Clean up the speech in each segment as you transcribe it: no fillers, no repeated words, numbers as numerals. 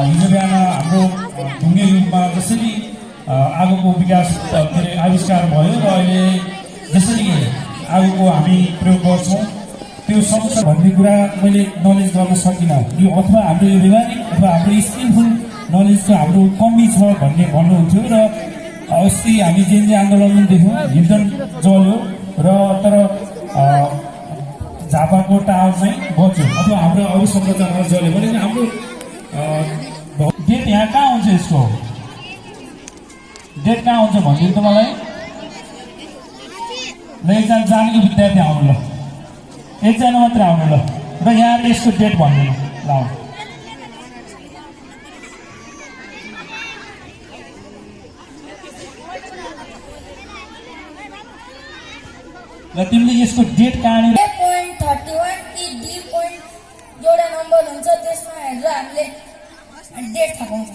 हिजो बिहान हाम्रो ढुङ्गे युगमा जसरी आगोको विकास के अरे आविष्कार भयो र अहिले जसरी आगोको हामी प्रयोग गर्छौँ त्यो समस्या भन्ने कुरा मैले नलेज गर्न सकिनँ। यो अथवा हाम्रो यो व्यवहारिक अथवा हाम्रो स्किलफुल नलेजको हाम्रो कमी छ भन्ने भन्नुहुन्थ्यो र अस्ति हामी जेनजी आन्दोलन देख्यौँ, हिल्टन जल्यो र तर झापाको टावर चाहिँ बच्यो अथवा हाम्रो अरू संरचनाहरू जल्यो भने हाम्रो डेट यहाँ कहाँ हुन्छ, यसको डेट कहाँ हुन्छ भनिदिनु त मलाई। ल एकजना जानेको विद्यार्थी आउनु, ल एकजना मात्र आउनु ल, र यहाँले यसको डेट भनिदिनु ल। ल तिमीले यसको डेट कहाँनिर A.31 कि D. जोडा नम्बर हुन्छ, त्यसमा हेरेर हामीले डेट थाहा पाउँछ।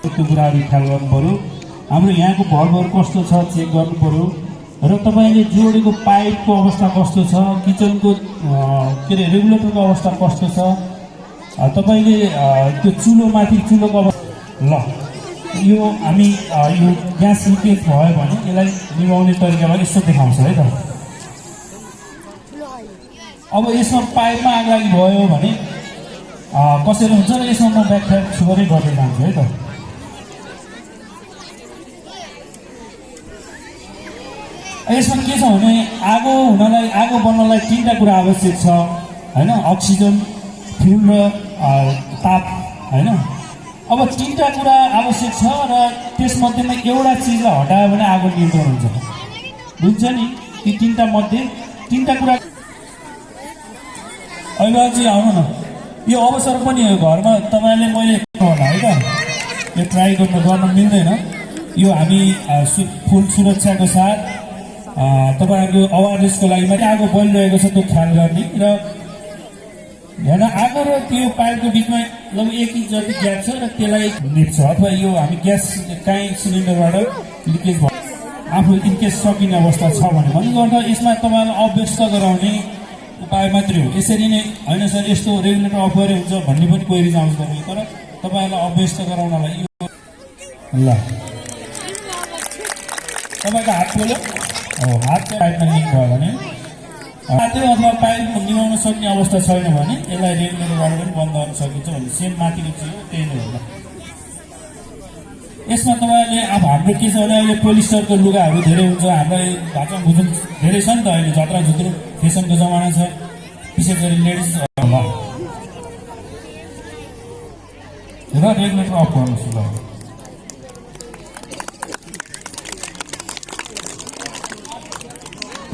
त्यो कुराहरू ख्याल गर्नु पर्यो। हाम्रो यहाँको भरभर कस्तो छ चेक गर्नु पर्यो र तपाईँले जोडेको पाइपको अवस्था कस्तो छ, किचनको के अरे रेगुलेटरको अवस्था कस्तो छ, तपाईँले त्यो चुलोमाथि चुलोको अवस्था। ल यो हामी यो ग्यास लिकेज भयो भने यसलाई निभाउने तरिकालाई यस्तो देखाउँछ है त। अब यसमा पाइपमा आग लागि भयो भने कसरी हुन्छ र यसमा म व्याख्या सुगरै गर्दै जान्छु है त। यसमा के छ भने आगो हुनलाई, आगो बन्नलाई तीनवटा कुरा आवश्यक छ होइन, अक्सिजन, फ्युल र ताप होइन। अब तीनवटा कुरा आवश्यक छ र त्यसमध्येमा एउटा चिजलाई हटायो भने आगो नियन्त्रण हुन्छ, बुझ्छ नि। ती तीनवटा मध्ये तीनवटा कुरा अहिले आउनु न, यो अवसर पनि हो घरमा तपाईँले मैले होला है त, यो ट्राई गर्न मिल्दैन। यो हामी फुल सुरक्षाको साथ तपाईँहरूको अवेरनेसको लागि मात्रै आगो बलिरहेको छ त्यो ख्याल गर्ने र हेर्न आगो र त्यो पाइपको बिचमा लगभग 1 इन्च जति ग्याप छ र त्यसलाई निप्छ अथवा यो हामी ग्यास काहीँ सिलिन्डरबाट लिकेज भयो आफू इनकेस सकिने अवस्था छ भने गर्दा यसमा तपाईँलाई अभ्यस्त गराउने उपाय मात्रै हो। यसरी नै होइन सर यस्तो रेगुलेटर अफ गरे हुन्छ भन्ने पनि क्वेरिज आउँछ तपाईँ, तर तपाईँलाई अभ्यस्त गराउनलाई यो ल तपाईँको हात खोल्यो, हात पाइपमा लिक भयो भने हातले अथवा पाइप निभाउन सक्ने अवस्था छैन भने यसलाई रेगुलेटरबाट पनि बन्द गर्न सकिन्छ भन्ने सेम माथिको चिज हो, त्यही नै हो। यसमा तपाईँले अब हाम्रो के छ भने अहिले पोलिस्टरको लुगाहरू धेरै हुन्छ, हामीलाई भाचन भुचन धेरै छ नि त, अहिले झत्रा झुत्रो फेसनको जमाना छ, विशेष गरी लेडिज र रेगुलेटर अफ गर्नुहोस् ल।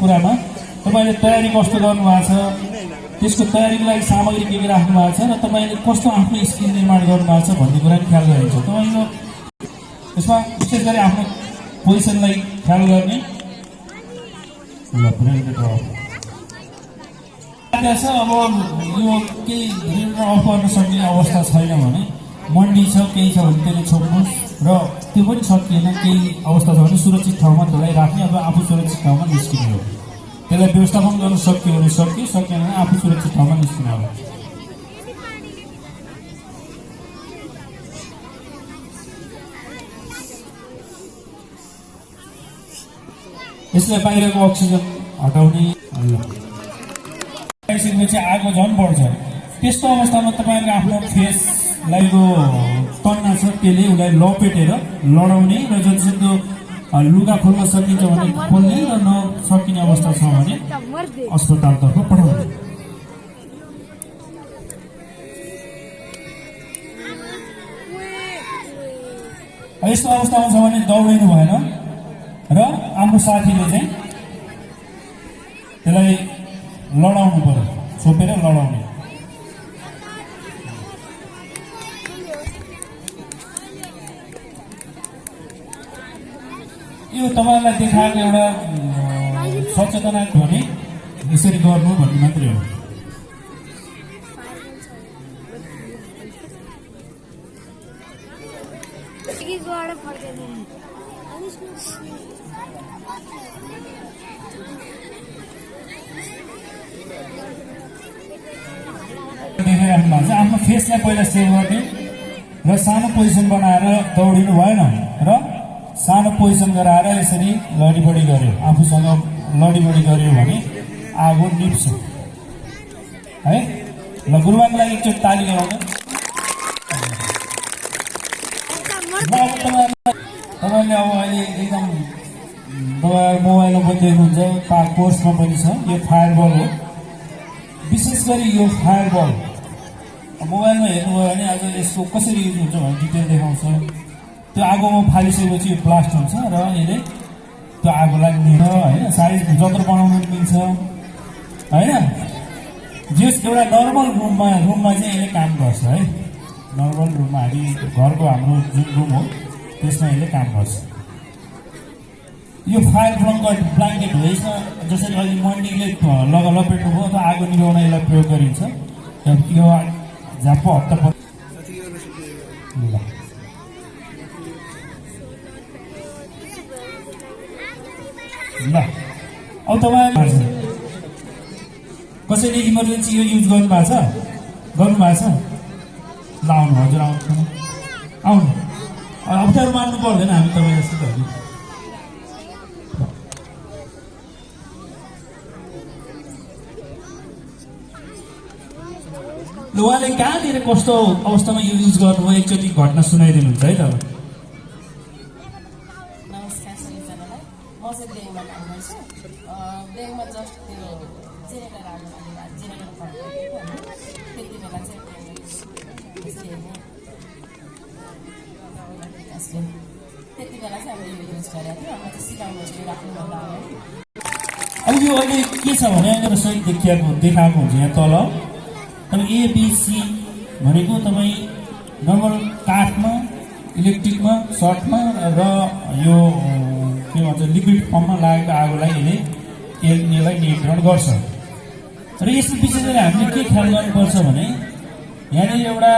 कुरामा तपाईँले तयारी कस्तो गर्नुभएको छ, त्यसको तयारीको लागि सामग्री के राख्नु भएको छ र तपाईँले कस्तो आफ्नो स्किल निर्माण गर्नुभएको छ भन्ने कुरा पनि ख्याल गरिन्छ। तपाईँको यसमा विशेष गरी आफ्नो पोजिसनलाई ख्याल गर्ने छ। अब यो केही रेगुलेटर अफ गर्न सक्ने अवस्था छैन भने मन्डी छ केही छ भने त्यसले छोड्नुहोस् र त्यो पनि सकिएन केही अवस्था छ भने सुरक्षित ठाउँमा त्यसलाई राख्ने अब आफू सुरक्षित ठाउँमा निस्किने हो। त्यसलाई व्यवस्थापन गर्न सक्यो भने सक्यो, सकेन भने आफू सुरक्षित ठाउँमा निस्किने हो। यसलाई बाहिरको अक्सिजन हटाउने आइसकेपछि आगो झन् बढ्छ। त्यस्तो अवस्थामा तपाईँको आफ्नो फेसलाई जो तन्ना छ त्यसले उसलाई लपेटेर लडाउने र जतिसक्दो लुगा खोल्न सकिन्छ भने खोल्ने र नसकिने अवस्था छ भने अस्पतालतर्फ पठाउने। यस्तो अवस्थामा छ भने दौडिनु भएन र आफ्नो साथीले चाहिँ त्यसलाई लडाउनु पर्यो, छोपेर लडाउने। यो तपाईँलाई देखाएको एउटा सचेतना भने यसरी गर्नु भन्ने मात्रै हो। देखिराख्नु भएको छ। आफ्नो फेसलाई पहिला सेभ गर्ने र सानो पोजिसन बनाएर दौडिनु भएन र सानो पोजिसन गराएर यसरी लडीबडी गर्यो, आफूसँग लडीबडी गर्यो भने आगो निप्छ है। ल गुरुबाङलाई एकचोटि ताली लगाउनु। तपाईँले अब अहिले एकदम तपाईँ मोबाइलमा पनि देख्नुहुन्छ, कोर्समा पनि छ। यो फायरबल हो, विशेष गरी यो फायरबल मोबाइलमा हेर्नुभयो भने आज यसको कसरी युज हुन्छ भने डिटेल देखाउँछ। त्यो आगोमा फालिसकेपछि यो ब्लास्ट हुन्छ र यसले त्यो आगोलाई लिन्छ होइन, साइज जत्र बनाउनु मिल्छ होइन। जस एउटा नर्मल रुममा चाहिँ यसले काम गर्छ है। नर्मल रुममा हामी घरको हाम्रो जुन रुम हो त्यसमा यसले काम गर्छ। यो फायर ब्ल्याङ्केट हो, यसमा जसरी अहिले मन्डीले लपेट्नु भयो त आगो निभाउन यसलाई प्रयोग गरिन्छ। यो झ्याप्प हप्ता ल अब तपाईँ कसैले इमर्जेन्सी यो युज गर्नुभएको छ? ल आउनु हजुर, आउनु अप्ठ्यारो मान्नु पर्दैन, हामी तपाईँ जस्तो त ल उहाँले कहाँनिर कस्तो अवस्थामा यो युज गर्नुभयो एकचोटि घटना सुनाइदिनुहुन्छ है त। नमस्कार सबैजनालाई। म चाहिँ ब्याङ्कमा काम गर्छु। ब्याङ्कमा जस्ट त्यो जेनेरेटर आगो जेनेरेटर फर्किएको होइन, त्यति बेला चाहिँ त्यति बेला चाहिँ हामीले यो युज गरेको थियो। म चाहिँ सिकाउनु चाहिँ राख्नुभन्दा अगाडि अब यो अहिले के छ भने मेरो सही देखाएको हुन्छ यहाँ तल। तपाईँ एबिसी भनेको तपाईँ नर्मल काठमा, इलेक्ट्रिकमा, सर्टमा र यो के भन्छ लिक्विड फर्ममा लागेको आगोलाई यसलाई नियन्त्रण गर्छ। र यसको विशेष गरी हामीले के ख्याल गर्नुपर्छ भने यहाँनिर एउटा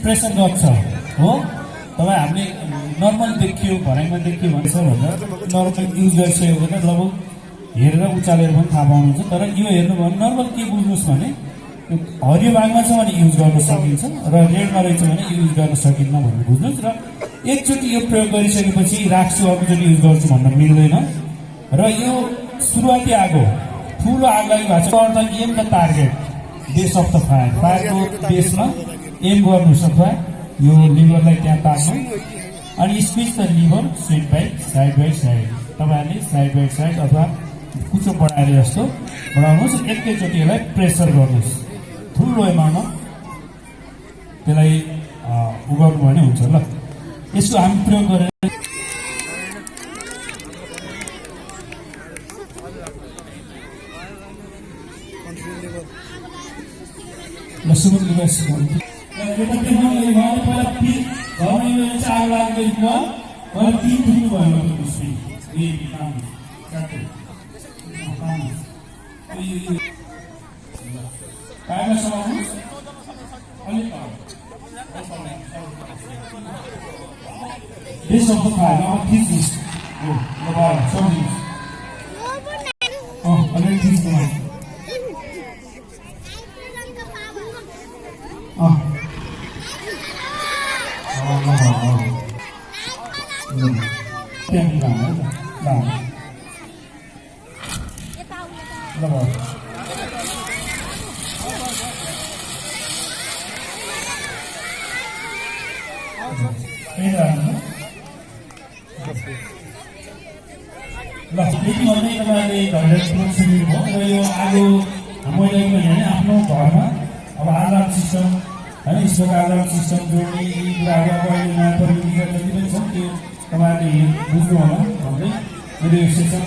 प्रेसर गर्छ हो। तपाईँ हामीले नर्मल देखियो, भनाइमा देखियो भन्छ भन्दा नर्मल युज गरिसक्यो भने लगभग हेरेर उचालेर पनि थाहा पाउनुहुन्छ। तर यो हेर्नुभयो भने नर्मल के बुझ्नुहोस् भने हरियो भागमा छ भने युज गर्न सकिन्छ र रेडमा रहेछ भने युज गर्न सकिन्न भन्ने बुझ्नुहोस्। र एकचोटि यो प्रयोग गरिसकेपछि राख्छु अर्कोचोटि युज गर्छु भन्न मिल्दैन। र यो सुरुवाती आगो ठुलो आग लागि भएको छ त aim the target base of the fire, फायरको बेसमा एम गर्नुहोस् अथवा यो लिभरलाई त्यहाँ तार्नु अनि squeeze the lever side by side. तपाईँहरूले साइड बाई साइड अथवा कुचो बढाएर जस्तो बढाउनुहोस्। एकैचोटि यसलाई प्रेसर गर्नुहोस् ठुलो एमाउन्टमा, त्यसलाई उगाउनु भयो भने हुन्छ। ल यसको हामी प्रयोग गरेर सुगम दिवस This of the fire, now this is the bar, something. Oh, and then this one. Oh. ल यति भन्दै तपाईँले घरले सुन्नुभयो र यो आगो मैले भने आफ्नो घरमा अब अलार्म सिस्टम होइन, स्मोक अलार्म सिस्टम जोड्ने यी कुराहरू अब अहिले नयाँ प्रविधिका जति पनि छन् त्यो तपाईँहरूले बुझ्नु होला भन्दै मेरो यो सेसन